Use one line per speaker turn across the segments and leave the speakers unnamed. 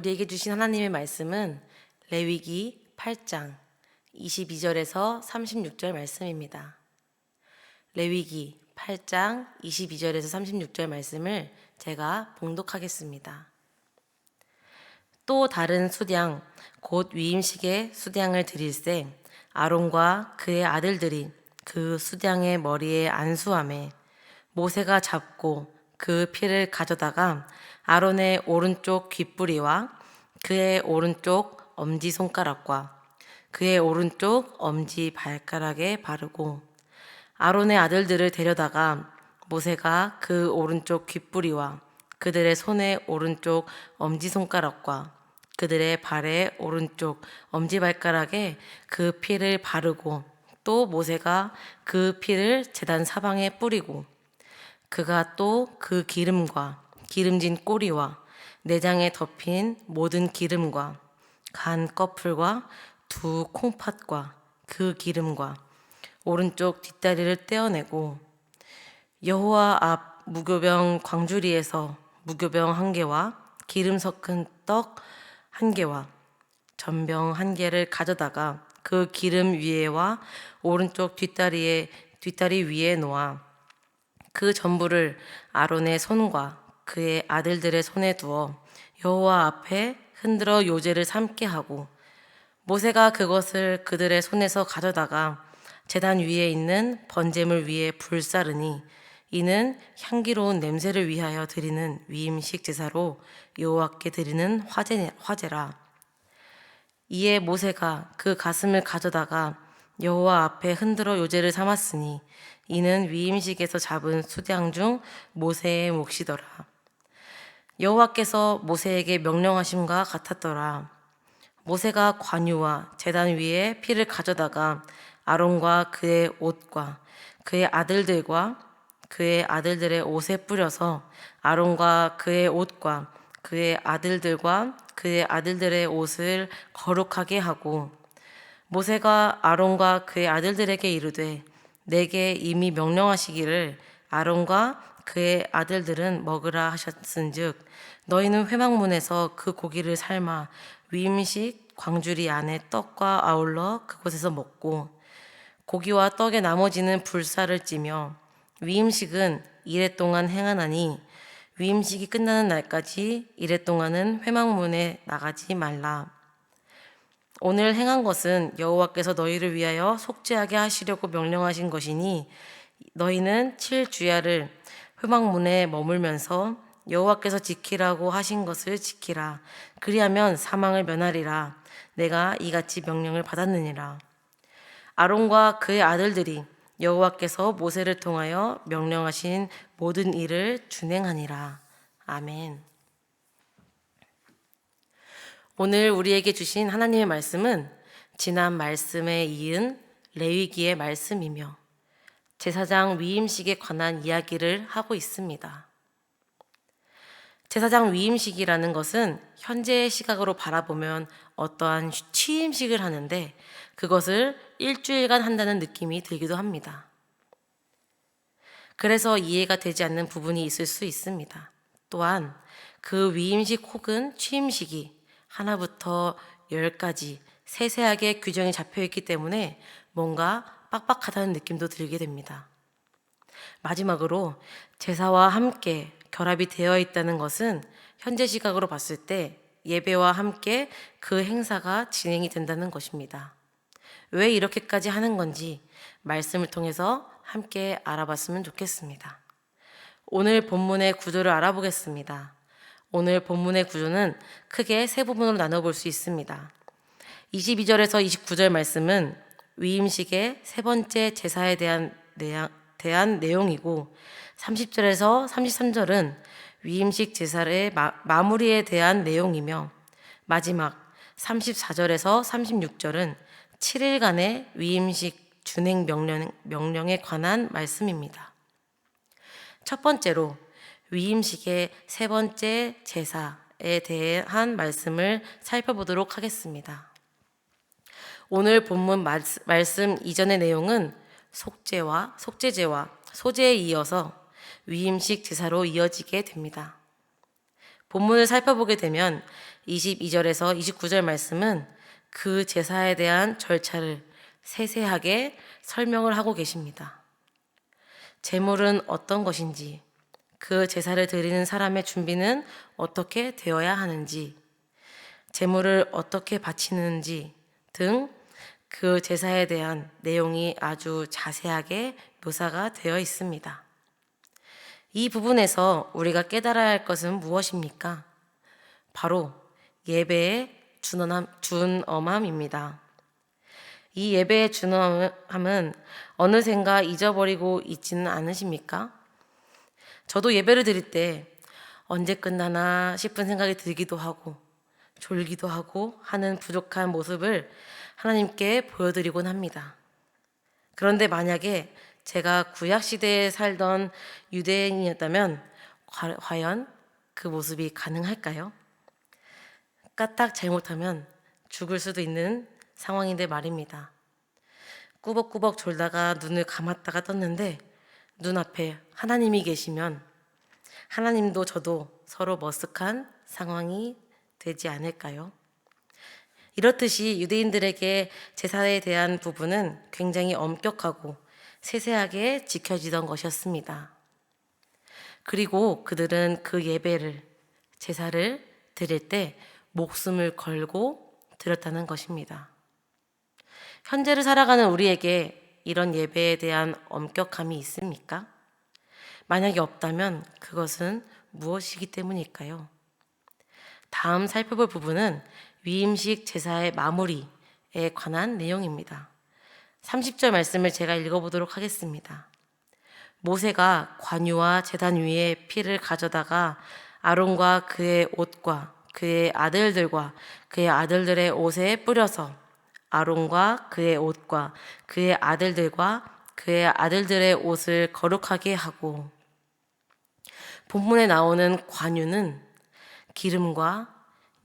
우리에게 주신 하나님의 말씀은 레위기 8장 22절에서 36절 말씀입니다. 레위기 8장 22절에서 36절 말씀을 제가 봉독하겠습니다. 또 다른 수량 곧 위임식의 수량을 드릴새 아론과 그의 아들들이 그 수량의 머리에 안수하매 모세가 잡고 그 피를 가져다가 아론의 오른쪽 귓뿌리와 그의 오른쪽 엄지손가락과 그의 오른쪽 엄지 발가락에 바르고 아론의 아들들을 데려다가 모세가 그 오른쪽 귓뿌리와 그들의 손의 오른쪽 엄지손가락과 그들의 발의 오른쪽 엄지발가락에 그 피를 바르고 또 모세가 그 피를 제단 사방에 뿌리고 그가 또 그 기름과 기름진 꼬리와 내장에 덮인 모든 기름과 간 꺼풀과 두 콩팥과 그 기름과 오른쪽 뒷다리를 떼어내고 여호와 앞 무교병 광주리에서 무교병 1개와 기름 섞은 떡 1개와 전병 1개를 가져다가 그 기름 위에와 오른쪽 뒷다리 위에 놓아 그 전부를 아론의 손과 그의 아들들의 손에 두어 여호와 앞에 흔들어 요제를 삼게 하고 모세가 그것을 그들의 손에서 가져다가 제단 위에 있는 번제물 위에 불사르니 이는 향기로운 냄새를 위하여 드리는 위임식 제사로 여호와께 드리는 화제라. 이에 모세가 그 가슴을 가져다가 여호와 앞에 흔들어 요제를 삼았으니 이는 위임식에서 잡은 수량 중 모세의 몫이더라. 여호와께서 모세에게 명령하심과 같았더라. 모세가 관유와 제단 위에 피를 가져다가 아론과 그의 옷과 그의 아들들과 그의 아들들의 옷에 뿌려서 아론과 그의 옷과 그의 아들들과 그의 아들들의 옷을 거룩하게 하고 모세가 아론과 그의 아들들에게 이르되 내게 이미 명령하시기를 아론과 그의 아들들은 먹으라 하셨은즉 너희는 회막문에서 그 고기를 삶아 위임식 광주리 안에 떡과 아울러 그곳에서 먹고 고기와 떡의 나머지는 불사를 찌며 위임식은 이레 동안 행하나니 위임식이 끝나는 날까지 이레 동안은 회막문에 나가지 말라. 오늘 행한 것은 여호와께서 너희를 위하여 속죄하게 하시려고 명령하신 것이니 너희는 7주야를 회막문에 머물면서 여호와께서 지키라고 하신 것을 지키라. 그리하면 사망을 면하리라. 내가 이같이 명령을 받았느니라. 아론과 그의 아들들이 여호와께서 모세를 통하여 명령하신 모든 일을 준행하니라. 아멘. 오늘 우리에게 주신 하나님의 말씀은 지난 말씀에 이은 레위기의 말씀이며 제사장 위임식에 관한 이야기를 하고 있습니다. 제사장 위임식이라는 것은 현재의 시각으로 바라보면 어떠한 취임식을 하는데 그것을 일주일간 한다는 느낌이 들기도 합니다. 그래서 이해가 되지 않는 부분이 있을 수 있습니다. 또한 그 위임식 혹은 취임식이 하나부터 10까지 세세하게 규정이 잡혀 있기 때문에 뭔가 빡빡하다는 느낌도 들게 됩니다. 마지막으로 제사와 함께 결합이 되어 있다는 것은 현재 시각으로 봤을 때 예배와 함께 그 행사가 진행이 된다는 것입니다. 왜 이렇게까지 하는 건지 말씀을 통해서 함께 알아봤으면 좋겠습니다. 오늘 본문의 구조를 알아보겠습니다. 오늘 본문의 구조는 크게 세 부분으로 나눠볼 수 있습니다. 22절에서 29절 말씀은 위임식의 세 번째 제사에 대한 내용이고 30절에서 33절은 위임식 제사의 마무리에 대한 내용이며 마지막 34절에서 36절은 7일간의 위임식 준행 명령에 관한 말씀입니다. 첫 번째로 위임식의 세 번째 제사에 대한 말씀을 살펴보도록 하겠습니다. 오늘 본문 말씀 이전의 내용은 속죄제와 소제에 이어서 위임식 제사로 이어지게 됩니다. 본문을 살펴보게 되면 22절에서 29절 말씀은 그 제사에 대한 절차를 세세하게 설명을 하고 계십니다. 제물은 어떤 것인지, 그 제사를 드리는 사람의 준비는 어떻게 되어야 하는지, 제물을 어떻게 바치는지 등 그 제사에 대한 내용이 아주 자세하게 묘사가 되어 있습니다. 이 부분에서 우리가 깨달아야 할 것은 무엇입니까? 바로 예배의 준엄함입니다. 이 예배의 준엄함은 어느샌가 잊어버리고 있지는 않으십니까? 저도 예배를 드릴 때 언제 끝나나 싶은 생각이 들기도 하고 졸기도 하고 하는 부족한 모습을 하나님께 보여드리곤 합니다. 그런데 만약에 제가 구약시대에 살던 유대인이었다면 과연 그 모습이 가능할까요? 까딱 잘못하면 죽을 수도 있는 상황인데 말입니다. 꾸벅꾸벅 졸다가 눈을 감았다가 떴는데 눈앞에 하나님이 계시면 하나님도 저도 서로 머쓱한 상황이 되지 않을까요? 이렇듯이 유대인들에게 제사에 대한 부분은 굉장히 엄격하고 세세하게 지켜지던 것이었습니다. 그리고 그들은 그 예배를, 제사를 드릴 때 목숨을 걸고 드렸다는 것입니다. 현재를 살아가는 우리에게 이런 예배에 대한 엄격함이 있습니까? 만약에 없다면 그것은 무엇이기 때문일까요? 다음 살펴볼 부분은 위임식 제사의 마무리에 관한 내용입니다. 30절 말씀을 제가 읽어보도록 하겠습니다. 모세가 관유와 제단 위에 피를 가져다가 아론과 그의 옷과 그의 아들들과 그의 아들들의 옷에 뿌려서 아론과 그의 옷과 그의 아들들과 그의 아들들의 옷을 거룩하게 하고, 본문에 나오는 관유는 기름과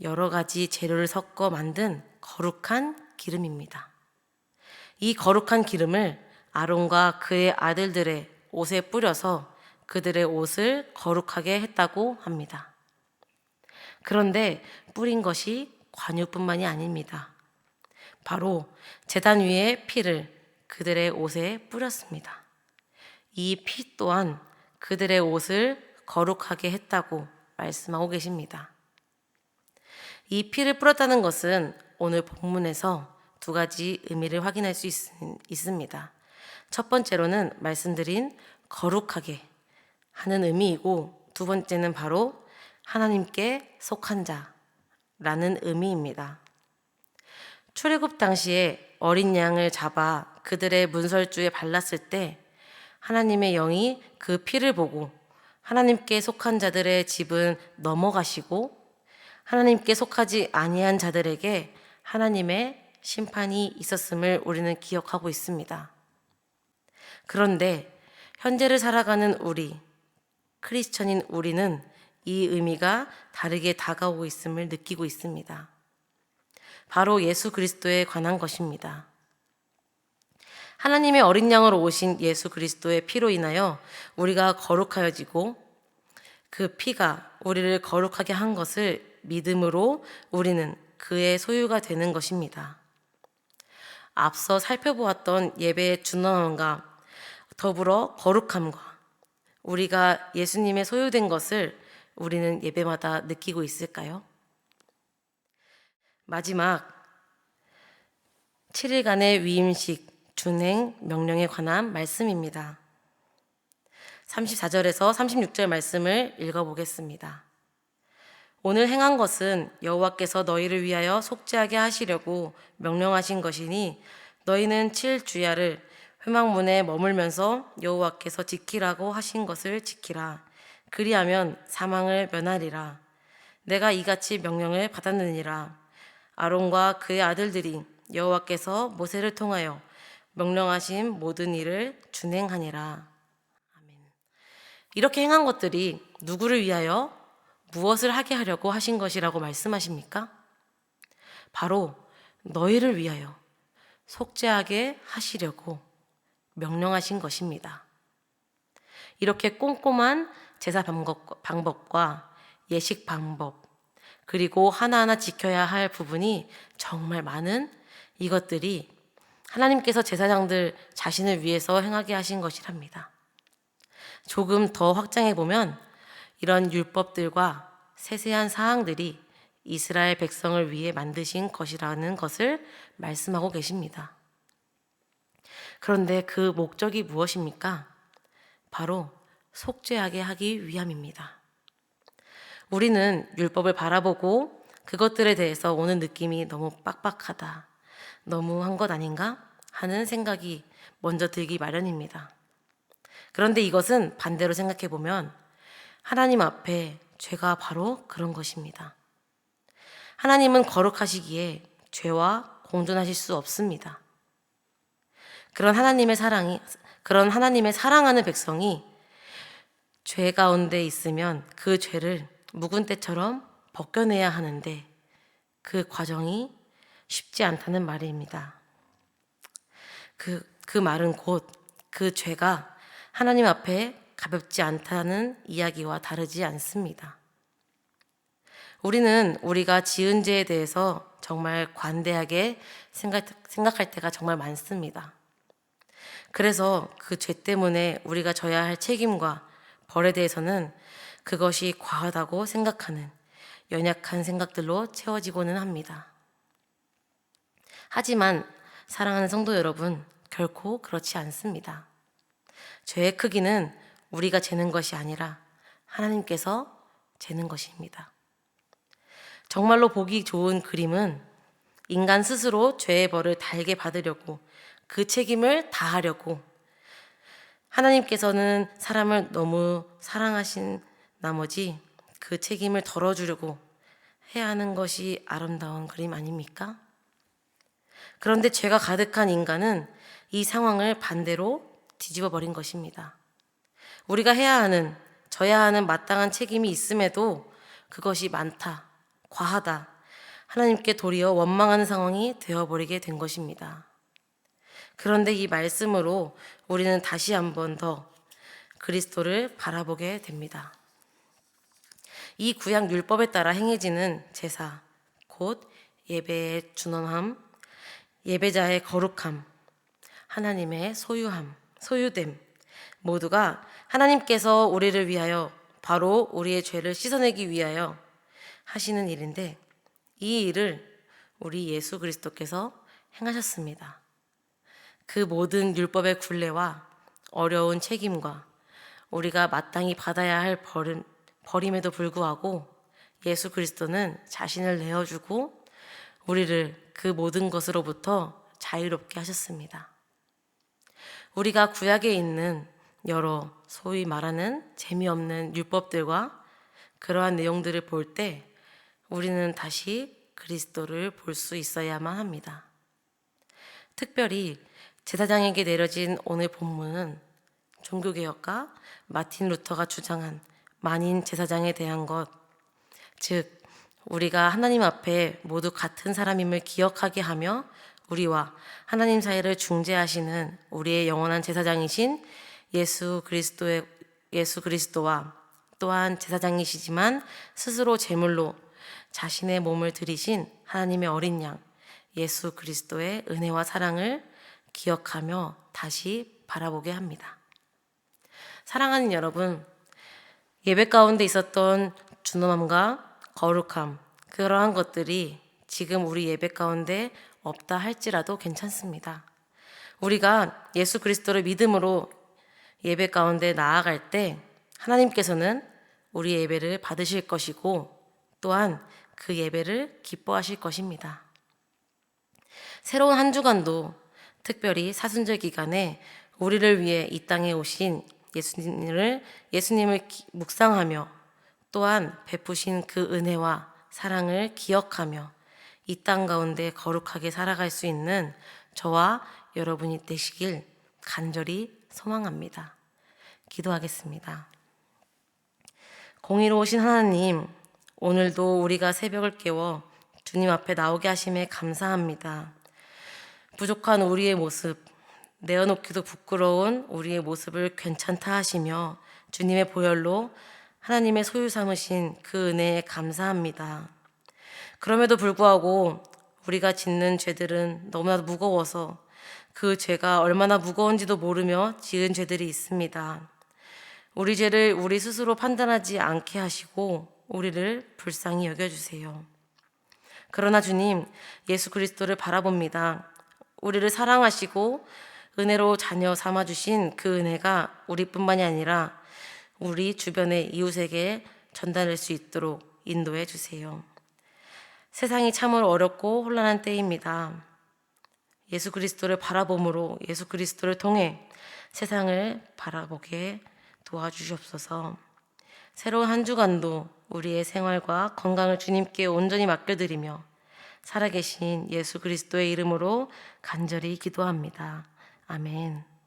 여러 가지 재료를 섞어 만든 거룩한 기름입니다. 이 거룩한 기름을 아론과 그의 아들들의 옷에 뿌려서 그들의 옷을 거룩하게 했다고 합니다. 그런데 뿌린 것이 관유뿐만이 아닙니다. 바로 제단 위에 피를 그들의 옷에 뿌렸습니다. 이 피 또한 그들의 옷을 거룩하게 했다고 말씀하고 계십니다. 이 피를 뿌렸다는 것은 오늘 본문에서 두 가지 의미를 확인할 수 있습니다. 첫 번째로는 말씀드린 거룩하게 하는 의미이고, 두 번째는 바로 하나님께 속한 자라는 의미입니다. 출애굽 당시에 어린 양을 잡아 그들의 문설주에 발랐을 때 하나님의 영이 그 피를 보고 하나님께 속한 자들의 집은 넘어가시고 하나님께 속하지 아니한 자들에게 하나님의 심판이 있었음을 우리는 기억하고 있습니다. 그런데 현재를 살아가는 우리, 크리스천인 우리는 이 의미가 다르게 다가오고 있음을 느끼고 있습니다. 바로 예수 그리스도에 관한 것입니다. 하나님의 어린 양으로 오신 예수 그리스도의 피로 인하여 우리가 거룩하여지고, 그 피가 우리를 거룩하게 한 것을 믿음으로 우리는 그의 소유가 되는 것입니다. 앞서 살펴보았던 예배의 준엄함과 더불어 거룩함과 우리가 예수님의 소유된 것을 우리는 예배마다 느끼고 있을까요? 마지막 7일간의 위임식 준행 명령에 관한 말씀입니다. 34절에서 36절 말씀을 읽어보겠습니다. 오늘 행한 것은 여호와께서 너희를 위하여 속죄하게 하시려고 명령하신 것이니 너희는 7주야를 회막문에 머물면서 여호와께서 지키라고 하신 것을 지키라. 그리하면 사망을 면하리라. 내가 이같이 명령을 받았느니라. 아론과 그의 아들들이 여호와께서 모세를 통하여 명령하신 모든 일을 준행하니라. 아멘. 이렇게 행한 것들이 누구를 위하여 무엇을 하게 하려고 하신 것이라고 말씀하십니까? 바로 너희를 위하여 속죄하게 하시려고 명령하신 것입니다. 이렇게 꼼꼼한 제사 방법과 예식 방법, 그리고 하나하나 지켜야 할 부분이 정말 많은 이것들이 하나님께서 제사장들 자신을 위해서 행하게 하신 것이랍니다. 조금 더 확장해 보면 이런 율법들과 세세한 사항들이 이스라엘 백성을 위해 만드신 것이라는 것을 말씀하고 계십니다. 그런데 그 목적이 무엇입니까? 바로 속죄하게 하기 위함입니다. 우리는 율법을 바라보고 그것들에 대해서 오는 느낌이 너무 빡빡하다, 너무한 것 아닌가 하는 생각이 먼저 들기 마련입니다. 그런데 이것은 반대로 생각해 보면 하나님 앞에 죄가 바로 그런 것입니다. 하나님은 거룩하시기에 죄와 공존하실 수 없습니다. 그런 하나님의 사랑하는 백성이 죄 가운데 있으면 그 죄를 묵은 때처럼 벗겨내야 하는데 그 과정이 쉽지 않다는 말입니다. 그 말은 곧 그 죄가 하나님 앞에 가볍지 않다는 이야기와 다르지 않습니다. 우리는 우리가 지은 죄에 대해서 정말 관대하게 생각할 때가 정말 많습니다. 그래서 그 죄 때문에 우리가 져야 할 책임과 벌에 대해서는 그것이 과하다고 생각하는 연약한 생각들로 채워지고는 합니다. 하지만 사랑하는 성도 여러분, 결코 그렇지 않습니다. 죄의 크기는 우리가 재는 것이 아니라 하나님께서 재는 것입니다. 정말로 보기 좋은 그림은 인간 스스로 죄의 벌을 달게 받으려고 그 책임을 다하려고 하나님께서는 사람을 너무 사랑하신 나머지 그 책임을 덜어주려고 해야 하는 것이 아름다운 그림 아닙니까? 그런데 죄가 가득한 인간은 이 상황을 반대로 뒤집어 버린 것입니다. 우리가 져야 하는 마땅한 책임이 있음에도 그것이 많다, 과하다, 하나님께 도리어 원망하는 상황이 되어버리게 된 것입니다. 그런데 이 말씀으로 우리는 다시 한 번 더 그리스도를 바라보게 됩니다. 이 구약 율법에 따라 행해지는 제사, 곧 예배의 준엄함, 예배자의 거룩함, 하나님의 소유됨, 모두가 하나님께서 우리를 위하여 바로 우리의 죄를 씻어내기 위하여 하시는 일인데 이 일을 우리 예수 그리스도께서 행하셨습니다. 그 모든 율법의 굴레와 어려운 책임과 우리가 마땅히 받아야 할 벌임에도 불구하고 예수 그리스도는 자신을 내어주고 우리를 그 모든 것으로부터 자유롭게 하셨습니다. 우리가 구약에 있는 여러 소위 말하는 재미없는 율법들과 그러한 내용들을 볼 때 우리는 다시 그리스도를 볼 수 있어야만 합니다. 특별히 제사장에게 내려진 오늘 본문은 종교개혁가 마틴 루터가 주장한 만인 제사장에 대한 것, 즉 우리가 하나님 앞에 모두 같은 사람임을 기억하게 하며 우리와 하나님 사이를 중재하시는 우리의 영원한 제사장이신 예수 그리스도와 또한 제사장이시지만 스스로 제물로 자신의 몸을 드리신 하나님의 어린 양 예수 그리스도의 은혜와 사랑을 기억하며 다시 바라보게 합니다. 사랑하는 여러분, 예배 가운데 있었던 준엄함과 거룩함, 그러한 것들이 지금 우리 예배 가운데 없다 할지라도 괜찮습니다. 우리가 예수 그리스도를 믿음으로 예배 가운데 나아갈 때 하나님께서는 우리 예배를 받으실 것이고 또한 그 예배를 기뻐하실 것입니다. 새로운 한 주간도 특별히 사순절 기간에 우리를 위해 이 땅에 오신 예수님을 묵상하며 또한 베푸신 그 은혜와 사랑을 기억하며 이 땅 가운데 거룩하게 살아갈 수 있는 저와 여러분이 되시길 간절히 소망합니다. 기도하겠습니다. 공의로우신 하나님, 오늘도 우리가 새벽을 깨워 주님 앞에 나오게 하심에 감사합니다. 부족한 우리의 모습, 내어놓기도 부끄러운 우리의 모습을 괜찮다 하시며 주님의 보혈로 하나님의 소유 삼으신 그 은혜에 감사합니다. 그럼에도 불구하고 우리가 짓는 죄들은 너무나도 무거워서 그 죄가 얼마나 무거운지도 모르며 지은 죄들이 있습니다. 우리 죄를 우리 스스로 판단하지 않게 하시고 우리를 불쌍히 여겨주세요. 그러나 주님, 예수 그리스도를 바라봅니다. 우리를 사랑하시고 은혜로 자녀 삼아주신 그 은혜가 우리뿐만이 아니라 우리 주변의 이웃에게 전달할 수 있도록 인도해 주세요. 세상이 참으로 어렵고 혼란한 때입니다. 예수 그리스도를 바라봄으로 예수 그리스도를 통해 세상을 바라보게 도와주시옵소서. 새로운 한 주간도 우리의 생활과 건강을 주님께 온전히 맡겨드리며 살아계신 예수 그리스도의 이름으로 간절히 기도합니다. 아멘.